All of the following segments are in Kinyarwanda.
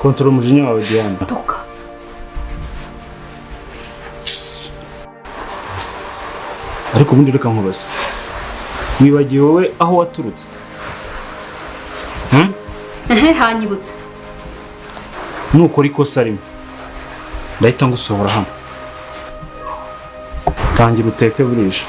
Kontrola umujinya wawe Diana. Toka. Ariko ubundi reka nkubaza. Wibagiwe wowe aho waturutse? Hanyibutse. Nukora ikosa rimwe. Ndahita ngusohora hano. Tangira uteke burije.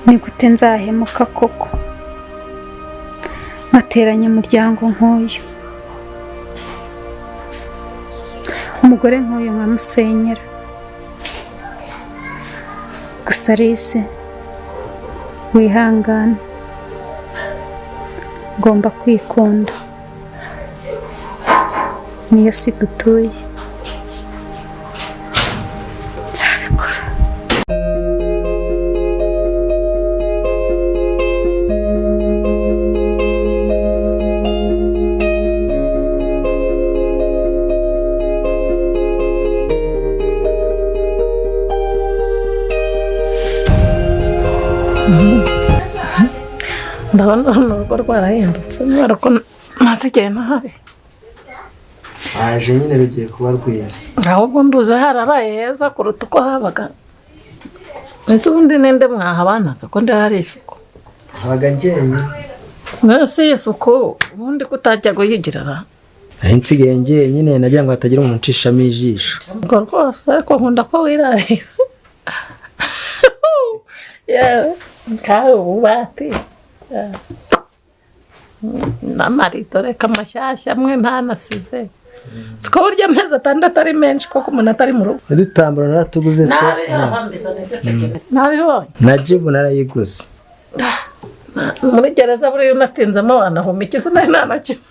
Ni gute nzahemuka koko nkateranya umuryango nk'uyu, umugore nk'uyu nkamusenyera. Gusa Alice, wihangane, ngomba kwikunda, niyo si dutuye. Ndabona urugo rwarahindutse kubera ko maze igihe ntahari. Aje nyine rugiye kuba rwiza. Ahubwo nduze harabaye heza kuruta uko habaga. Ese ubundi nende mwahabanaga ko ndi hari isuku? Habaga njyenyine. Nasi isuku ubundi kutajya guhigirara. Aho nsigaye njyenyine nagira ngo hatagira umuntu ucishamo ijisho. Ubwo rwose ko nkunda ko wirarira. Kawe ububati. N'amarido reka amashyashya amwe ntanasize. Siko burya amezi atandatu ari menshi koko umuntu atari mu rugo. Udutambaro naratuguze twa. Nabibonye. Na jibu narayiguze. Muri gereza buriya unatinzemo wanahuma iki sinari ntanakibonye.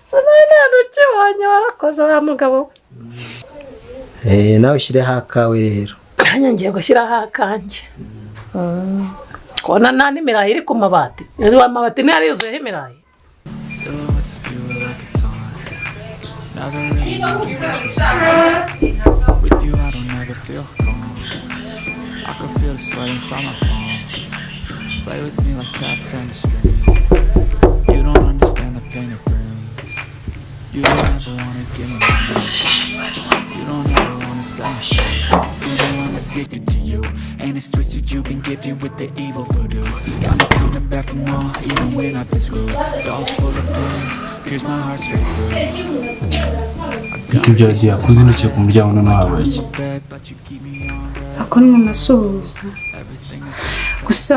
Sinari ntanakibonye warakoze wa mugabo. Nawe ushyireho akawe rero. Nanjye ngiye gushyiraho akanje. Kona nani mirayi iri ku mabati. Yari amabati ni yari yuzuyeho imirayi. With you I don't ever feel calm. I can feel the sweat inside my palms. Play with me like cats on the string. You don't understand the pain it brings. You don't ever wanna give me money. You don't ever wanna sell me shit. You know I'm addicted to you, and it's twisted. You've been gifted with the evil voodoo. Got me coming back from all, even when I've been screwed. Dolls full of blues, pierce my heart straight through. Tibyo dia kuzindukiye ku muryango none habaye iki? ako nunasuhuza gusa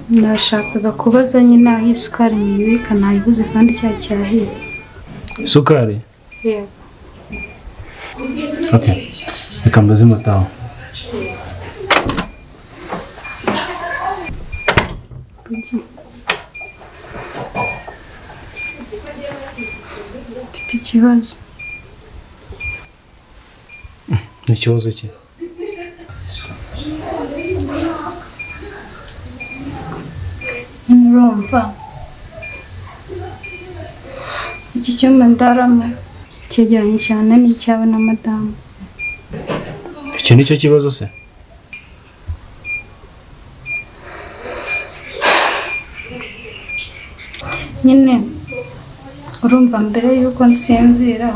nashakaga kubaza nyine aho isukari mwibika nayibuze kandi icyayi cyahiye. Sukari? Yego. Okay. Reka mbaze mataho. Mfite ikibazo. Ni ikibazo ki? Urumva iki cyumba ndaramo cyegeranye cyane n'icyawe na madamu. Icyo nicyo kibazo se? Nyine urumva mbere yuko nsinzira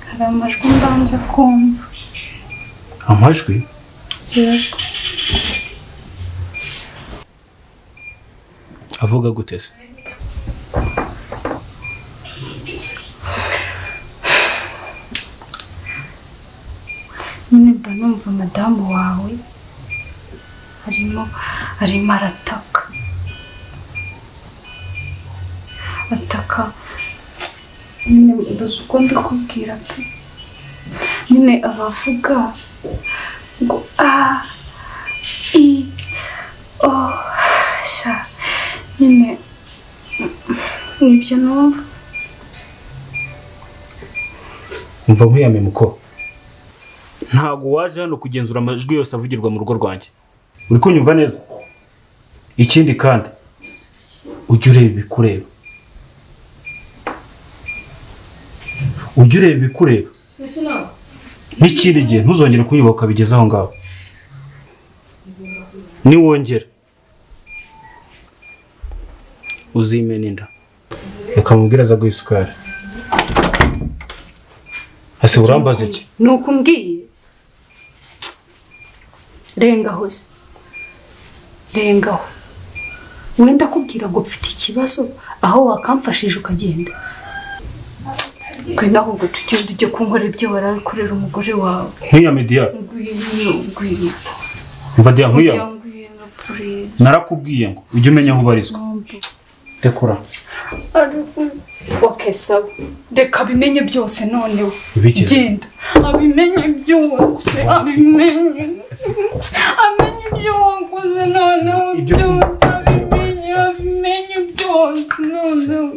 hari amajwi mbanza kumva. Amajwi? Yego. Avuga gute se? Nyine mba numva madamu wawe arimo arataka nyine mbaza uko mbikubwira pe. Nyine abavuga ngo sha nyine nibyo numva. Umva nkuyame muko. Ntago waje hano kugenzura amajwi yose avugirwa mu rugo rwanjye. Uri kunyumva neza? Ikindi kandi ujye ureba ibikureba. Ujye ureba ibikureba. N'ikindi gihe ntuzongere kunyubaha bigeze aho ngaho. Niwongera uzimena inda. Reka mubwira aza guha isukari. Ase urambaza iki? Nuko umbwiye rengaho se rengaho wenda kubwira ngo mfite ikibazo aho wakamfashije ukagenda kwenda ahubwo tugende ujye kunkora ibyo warakorera umugore wawe. Nk'iya media ngwino mva dia nk'iya narakubwiye ngo ujye umenya aho ubarizwa. Dekora okay sawa reka bimenye byose noneho Ibiki? genda abimenye byose amenye ibyo wakoze noneho byose abimenye byose noneho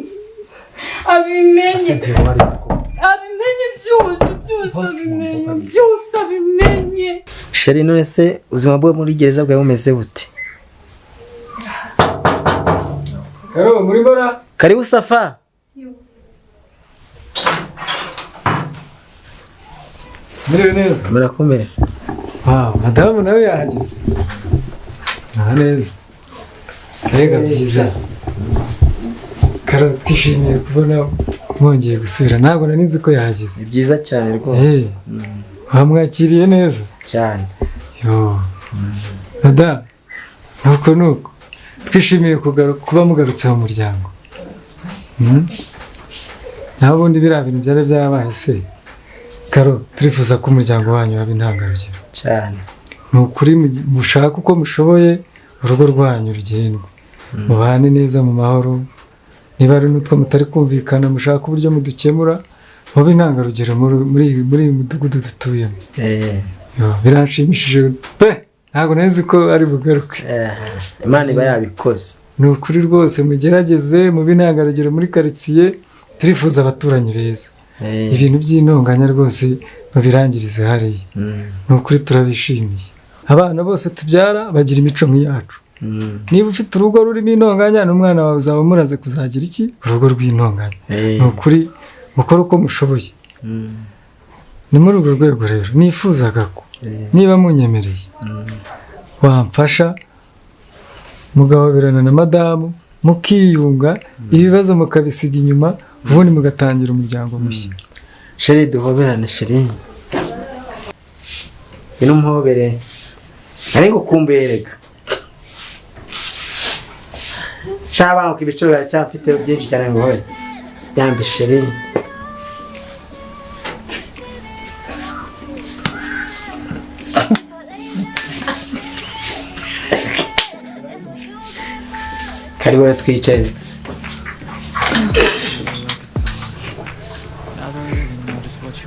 abimenye byose abimenye. Sheri none se ubuzima bwo muri gereza bwawe bumeze bute? Karo muri bora. Karibu Safa. Mire neza. Murakomeye. Madamu nawe yahageze. Neza. Rega byiza. Karo twishimiye kubona mwongeye gusubira. Ntabwo nanizi ko yahageze. Ni byiza cyane rwose. Wamwakiriye neza cyane. Yo. Madamu. Nuko. Twishimiye kuba mugarutse mu muryango. Nta bundi biriya bintu byari byarabaye se. Karo turifuza ko umuryango wanyu waba intangarugero cyane. Ni ukuri mushaka uko mushoboye urugo rwanyu rugendwa. Mubane neza mu mahoro. Niba ari n'utwo mutari kumvikana mushaka uburyo mudukemura mube intangarugero muri mudugudu dutuyemo. Biranshimishije pe. Ntabwo nezi ko ari bugaruke. Imana iba yabikoze. Ni ukuri rwose mugerageze mu bintangarugero muri quartier turifuza abaturanyi beza. Ibintu by'intonganya rwose babirangirize hariya. Ni ukuri turabishimiye. Abana bose tubyara bagira imico nk'iyacu. Niba ufite urugo rurimo intonganya n'umwana wawe uzaba muraze kuzagira iki? Urugo rw'intonganya. Ni ukuri mukora uko mushoboye. Ni muri urwo rwego rero nifuzaga ko niba munyemereye wamfasha mugahoberana na madamu mukiyunga ibibazo mukabisiga inyuma ubundi mugatangira umuryango mushya. Sheri duhoberane sheri. Ino muhobere. Ari gukumberega. Shaba ukibicura cyafite byinshi cyane ngo yambe sheri. Karibu twicaye.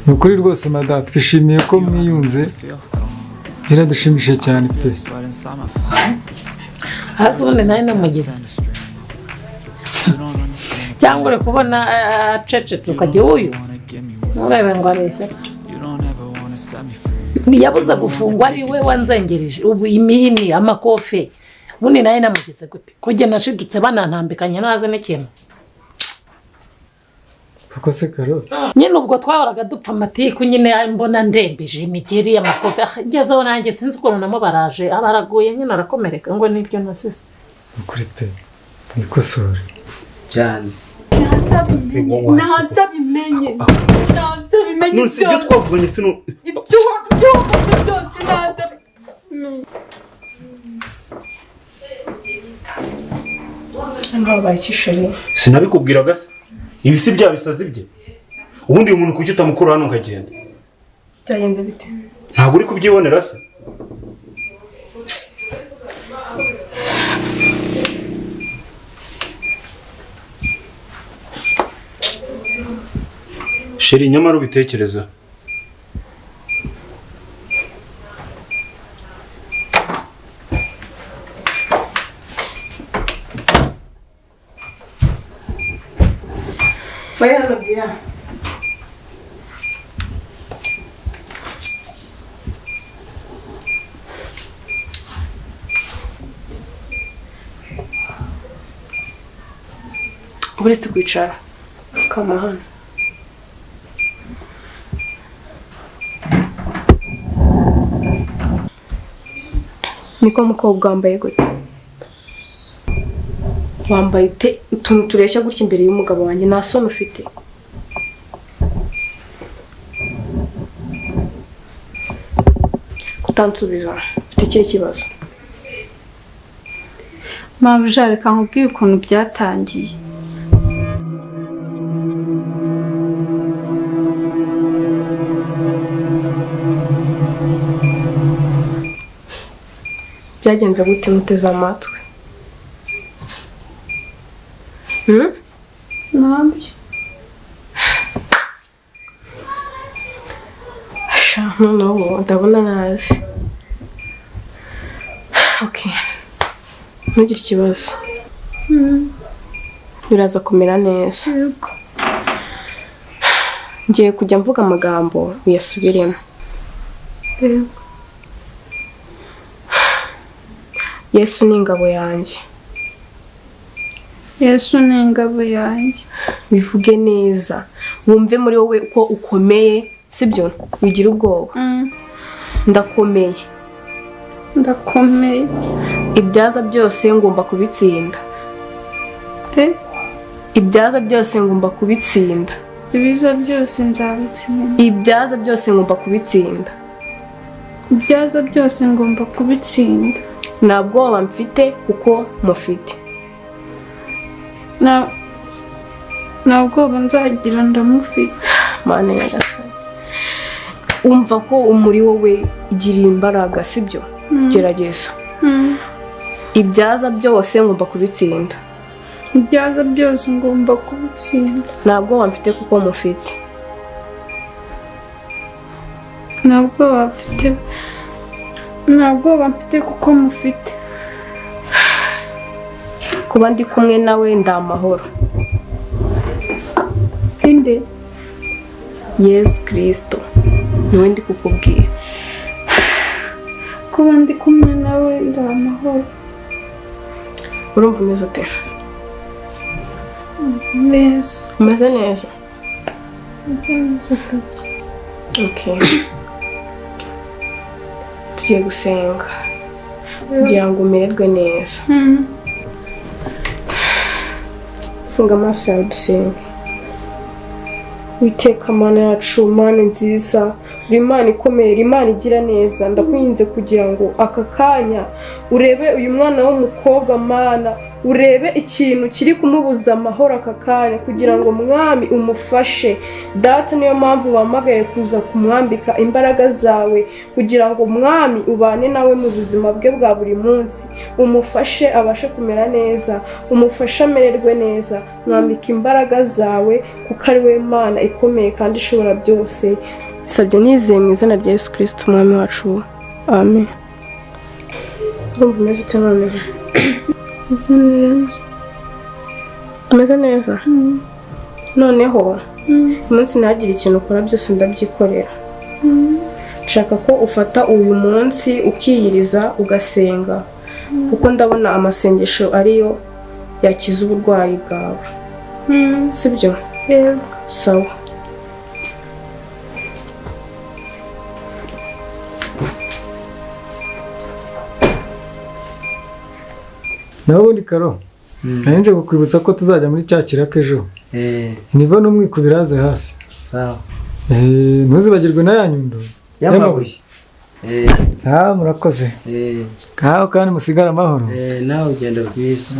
Nukuri rwose mada twishimiye ko mwiyunze. Biradushimishije cyane pe. Hazi ubundi nawe namugize cyangwa uri kubona acecetse ukajya uyu nturebe ngo areshya yabuze gufungwa ari we wanzengereje ubu imihini amakofe ubundi nawe namugize gute kujya nashidutse banantambikanye naze n'ikintu Kuko se karo nyine ubwo twahoraga dupfa amatiku nyine mbona ndembeje imigeri amakofe ngezeho nanjye sinzi ukuntu namo baraje abaraguye nyine arakomereka ngo nibyo nasize ukuri pe nikosore cyane. Nasabimenye Nonse ibyo twavuganye sino ibyo byose nasabimenye. Ntabaye Ishuri. sinabikubwiraga se ibi si bya bisazi bye ubundi uyu muntu kuki utamukura hano ukagenda Byagenze bite? ntabwo uri kubyibonera se sheri nyamara ubitekereza Vaya la dia. Uretse kwicara kama hano. Niko mukobwa wambaye gute? Wambaye utuntu tureshya gutya imbere y'umugabo wanjye nta soni ufite. Kutansubiza ufite ikihe kibazo? Mabuja reka nkubwire ukuntu byatangiye. Byagenze gute muteze amatwi? Nabyo. No, ndabona nazi. Okay. Ntugire ikibazo. Biraza kumera neza. Yego. Ngiye kujya mvuga amagambo uyasubiremo. Yego. Yesu ni ingabo yanjye. Yesu ni ingabo yanjye. Bivuge neza. Wumve muri wowe uko ukomeye, sibyo? Wigira ubwoba. Ndakomeye. Ndakomeye. Ibyaza byose ngomba kubitsinda. Ibyaza byose ngomba kubitsinda. Ibiza byose nzabitsinda. Ibyaza byose ngomba kubitsinda. Ibyaza byose ngomba kubitsinda. Nta bwoba mfite kuko mufite. Nta bwoba nzagira ndamufite. Mana nyagasani. Umva ko umuri wowe igira imbaraga, sibyo? Gerageza. Ibyaza byose ngomba kubitsinda. Ibyaza byose ngomba kubitsinda. Nta bwoba mfite kuko mufite. Nta bwoba mfite. Nta bwoba mfite kuko mufite. Kuba ndi kumwe nawe ndamahoro. Inde Yesu Kristo niwe ndi kukubwira. kuba ndi kumwe nawe ndamahoro. Urumva umeze ute? Neza. Umeze neza? Neza. Okay. Tugiye gusenga kugira ngo umererwe neza. Funga amaso yawe dusenge. Witeka Mana yacu, Mana nziza, Imana ikomeye, Imana igira neza, ndakwinze kugira ngo aka kanya urebe uyu mwana w'umukobwa Mana, urebe ikintu kiri kumubuza amahoro aka kanya, kugira ngo mwami umufashe. Data, niyo mpamvu wamagaye kuza kumwambika imbaraga zawe, kugira ngo mwami ubane nawe mu buzima bwe bwa buri munsi, umufashe abashe kumera neza, umufashe amererwe neza. Mwambika imbaraga zawe kuko ari we Mana ikomeye kandi ishobora byose. Bisabye nizeye mu izina rya Yesu Kristo umwami wacu, amen. Urumva umeze ute none? Ameze neza. Noneho umunsi ntagire ikintu ukora, byose ndabyikorera. Nshaka ko ufata uyu munsi ukiyiriza ugasenga, kuko ndabona amasengesho ariyo yakiza uburwayi bwawe. Sibyo? Yego. Sawa. naho ubundi Karo, nje kukwibutsa ko tuzajya muri cya kiraka ejo. Niva n'umwikubira haze hafi. Sawa. Ntuzibagirwe na ya nyundo y'amabuye. Sawa, murakoze. Kaho kandi musigara amahoro. Nawe ugenda rwiza.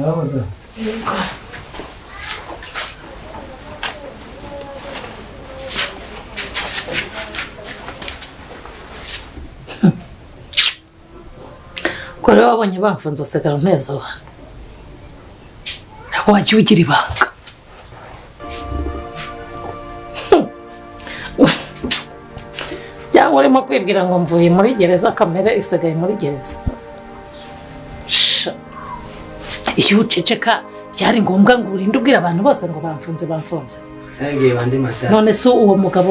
ko rero wabonye bamfunze usigara neza wa ntabwo wagiye ugira ibanga. cyangwa urimo kwibwira ngo mvuye muri gereza, kamere isigaye muri gereza. iyo uceceka byari ngombwa ngo urinde ubwira abantu bose ngo bamfunze. Sabwiye bandi mata. None se uwo mugabo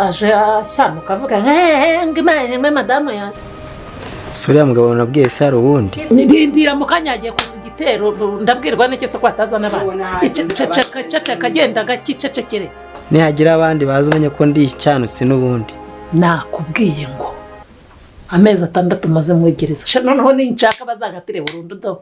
aje ashyanuka avuga ngo imana madamu yaje. Suriya mugabo nabwiye se hari ubundi. Ndindira mu kanyagiye kuza igitero, ndabwirwa n'iki se ko atazana abandi. Iceceka agenda gakicecekere. Nihagira abandi baza umenye ko ndi icyanutse n'ubundi. Nakubwiye ngo amezi 6 maze mwegereza. Noneho ninshaka bazagatire burundu do.